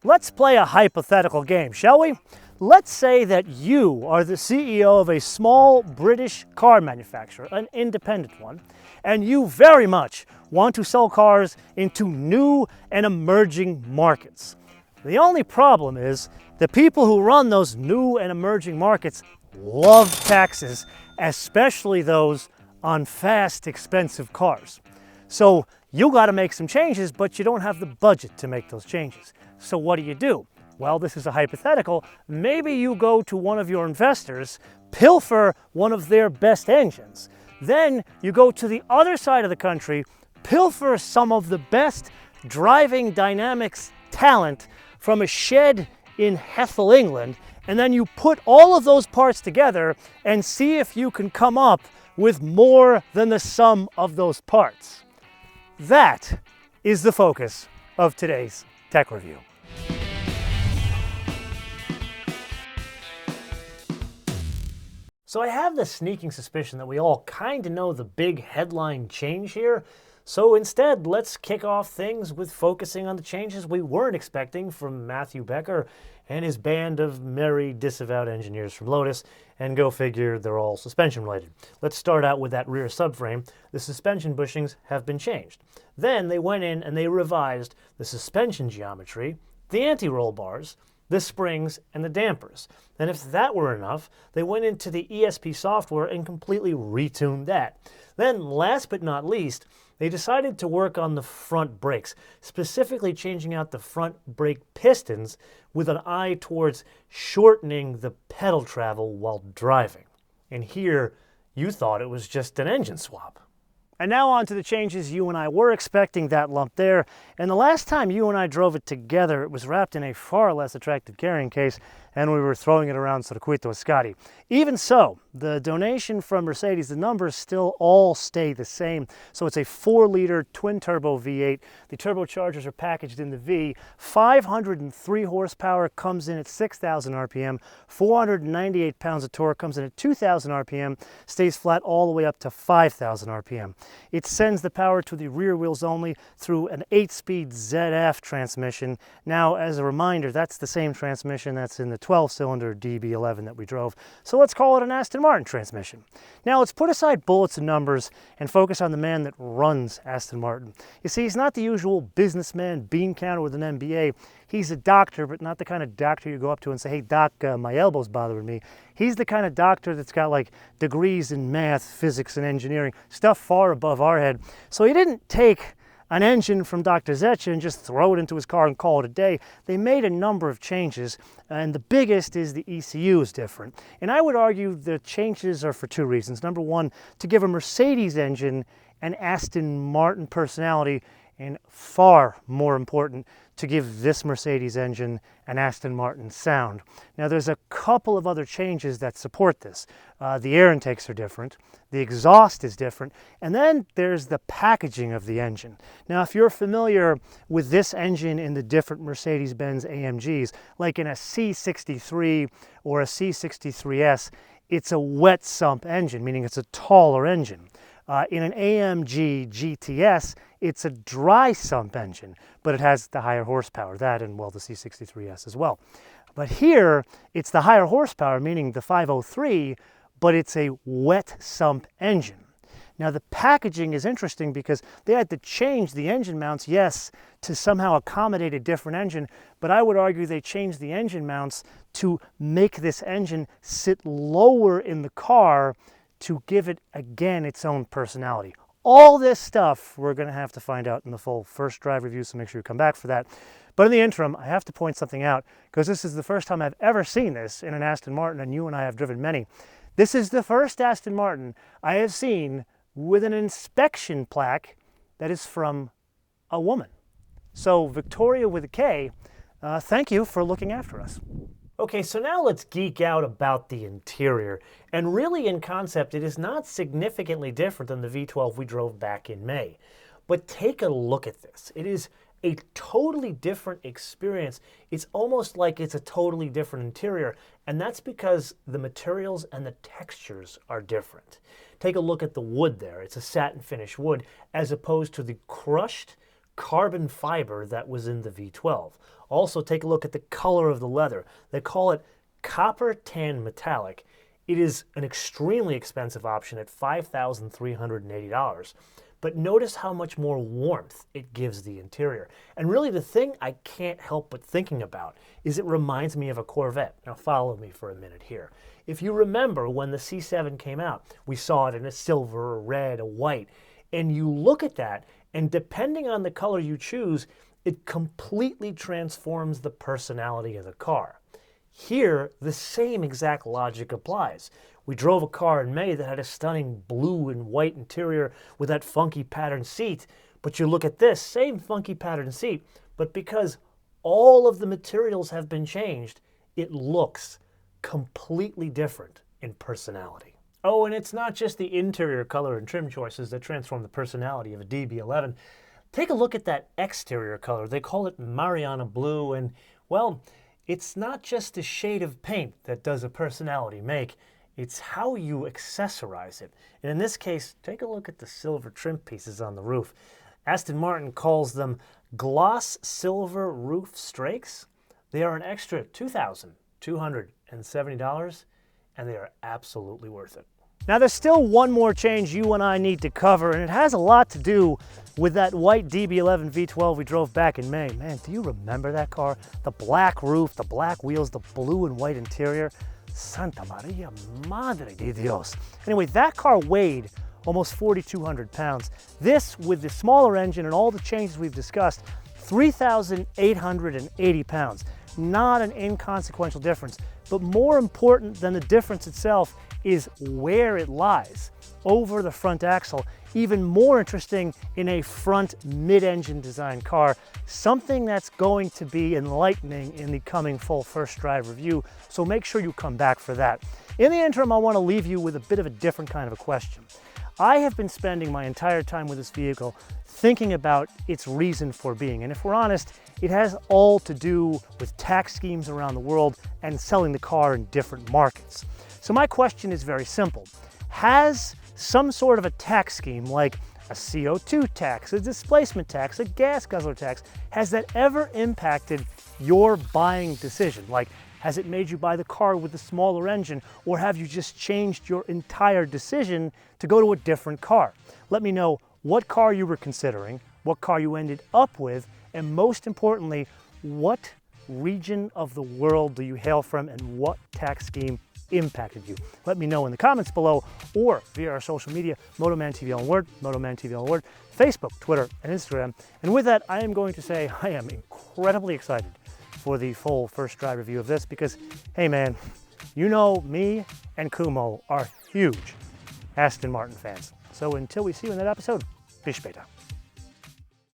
Let's play a hypothetical game, shall we? Let's say that you are the CEO of a small British car manufacturer, an independent one, and you very much want to sell cars into new and emerging markets. The only problem is the people who run those new and emerging markets love taxes, especially those on fast, expensive cars. So you got to make some changes, but you don't have the budget to make those changes. So what do? Well, this is a hypothetical. Maybe you go to one of your investors, pilfer one of their best engines. Then you go to the other side of the country, pilfer some of the best driving dynamics talent from a shed in Hethel, England, and then you put all of those parts together and see if you can come up with more than the sum of those parts. That is the focus of today's Tech Review. So I have the sneaking suspicion that we all kind of know the big headline change here. So instead, let's kick off things with focusing on the changes we weren't expecting from Matthew Becker and his band of merry disavowed engineers from Lotus, and go figure they're all suspension related. Let's start out with that rear subframe. The suspension bushings have been changed. Then they went in and they revised the suspension geometry, the anti-roll bars, the springs, and the dampers. And if that were enough, they went into the ESP software and completely retuned that. Then, last but not least, they decided to work on the front brakes, specifically changing out the front brake pistons with an eye towards shortening the pedal travel while driving. And here, you thought it was just an engine swap. And now on to the changes you and I were expecting that lump there. And the last time you and I drove it together, it was wrapped in a far less attractive carrying case, and we were throwing it around Circuito Ascari. Even so, the donation from Mercedes, the numbers still all stay the same. So it's a 4-liter twin-turbo V8. The turbochargers are packaged in the V. 503 horsepower comes in at 6,000 RPM. 498 pounds of torque comes in at 2,000 RPM. Stays flat all the way up to 5,000 RPM. It sends the power to the rear wheels only through an 8-speed ZF transmission. Now, as a reminder, that's the same transmission that's in the 12-cylinder DB11 that we drove. So let's call it an Aston Martin transmission. Now let's put aside bullets and numbers and focus on the man that runs Aston Martin. You see, he's not the usual businessman bean counter with an MBA. He's a doctor, but not the kind of doctor you go up to and say, hey doc, my elbow's bothering me. He's the kind of doctor that's got like degrees in math, physics, and engineering, stuff far above our head. So he didn't take an engine from Dr. Zetsche and just throw it into his car and call it a day. They made a number of changes, and the biggest is the ECU is different. And I would argue the changes are for two reasons. Number one, to give a Mercedes engine an Aston Martin personality, and far more important, to give this Mercedes engine an Aston Martin sound. Now there's a couple of other changes that support this. The air intakes are different, the exhaust is different, and then there's the packaging of the engine. Now if you're familiar with this engine in the different Mercedes-Benz AMGs, like in a C63 or a C63S, it's a wet sump engine, meaning it's a taller engine. In an AMG GTS, it's a dry sump engine, but it has the higher horsepower, that and, well, the C63S as well. But here, it's the higher horsepower, meaning the 503, but it's a wet sump engine. Now, the packaging is interesting because they had to change the engine mounts, yes, to somehow accommodate a different engine, but I would argue they changed the engine mounts to make this engine sit lower in the car to give it, again, its own personality. All this stuff we're going to have to find out in the full first drive review, so make sure you come back for that. But in the interim, I have to point something out, because this is the first time I've ever seen this in an Aston Martin, and you and I have driven many. This is the first Aston Martin I have seen with an inspection plaque that is from a woman. So Victoria with a K, thank you for looking after us. Okay, so now let's geek out about the interior. And really in concept, it is not significantly different than the V12 we drove back in May. But take a look at this. It is a totally different experience. It's almost like it's a totally different interior. And that's because the materials and the textures are different. Take a look at the wood there. It's a satin finish wood as opposed to the crushed carbon fiber that was in the V12. Also, take a look at the color of the leather. They call it copper tan metallic. It is an extremely expensive option at $5,380. But notice how much more warmth it gives the interior. And really the thing I can't help but thinking about is it reminds me of a Corvette. Now follow me for a minute here. If you remember when the C7 came out, we saw it in a silver, a red, a white. And you look at that, and depending on the color you choose, it completely transforms the personality of the car. Here, the same exact logic applies. We drove a car in May that had a stunning blue and white interior with that funky patterned seat, but you look at this, same funky patterned seat, but because all of the materials have been changed, it looks completely different in personality. Oh, and it's not just the interior color and trim choices that transform the personality of a DB11. Take a look at that exterior color. They call it Mariana Blue, and, well, it's not just a shade of paint that does a personality make, it's how you accessorize it. And in this case, take a look at the silver trim pieces on the roof. Aston Martin calls them gloss silver roof strakes. They are an extra $2,270, and they are absolutely worth it. Now there's still one more change you and I need to cover, and it has a lot to do with that white DB11 V12 we drove back in May. Man, do you remember that car? The black roof, the black wheels, the blue and white interior. Santa Maria Madre de Dios. Anyway, that car weighed almost 4,200 pounds. This, with the smaller engine and all the changes we've discussed, 3,880 pounds. Not an inconsequential difference, but more important than the difference itself is where it lies, over the front axle. Even more interesting in a front mid-engine design car, something that's going to be enlightening in the coming full first drive review, so make sure you come back for that. In the interim, I want to leave you with a bit of a different kind of a question. I have been spending my entire time with this vehicle thinking about its reason for being, and if we're honest, it has all to do with tax schemes around the world and selling the car in different markets. So my question is very simple. Has some sort of a tax scheme like a CO2 tax, a displacement tax, a gas guzzler tax, has that ever impacted your buying decision? Like, has it made you buy the car with the smaller engine, or have you just changed your entire decision to go to a different car? Let me know what car you were considering, what car you ended up with, and most importantly, what region of the world do you hail from and what tax scheme impacted you? Let me know in the comments below or via our social media, MotoManTV all one word, MotoManTV all one word, Facebook, Twitter, and Instagram. And with that, I am going to say I am incredibly excited for the full first drive review of this because, hey man, you know me and Kumo are huge Aston Martin fans. So until we see you in that episode, bis später.